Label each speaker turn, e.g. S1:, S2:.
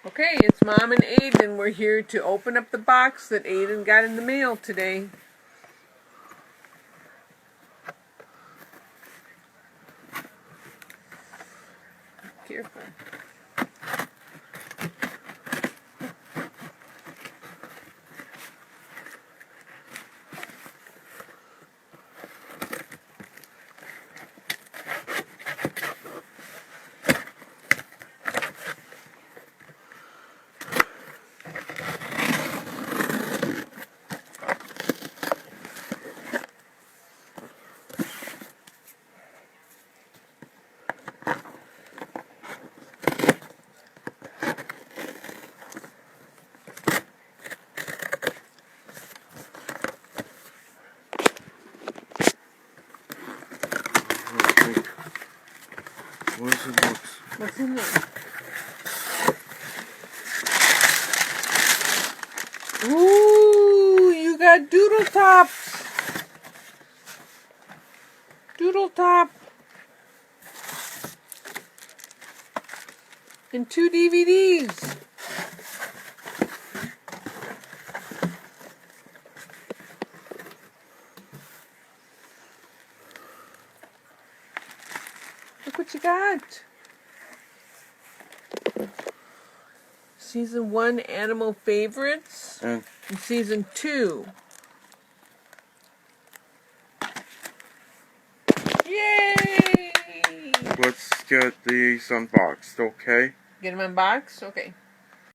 S1: Okay, it's Mom and Aiden. We're here to open up the box that Aiden got in the mail today. Careful.
S2: What's in box?
S1: What's in there? Ooh, you got Doodle Tops. Doodle Top. And 2 DVDs. Look what you got. Season 1 Animal Favorites. And Season 2. Yay!
S2: Let's get these unboxed, okay?
S1: Get them unboxed? Okay.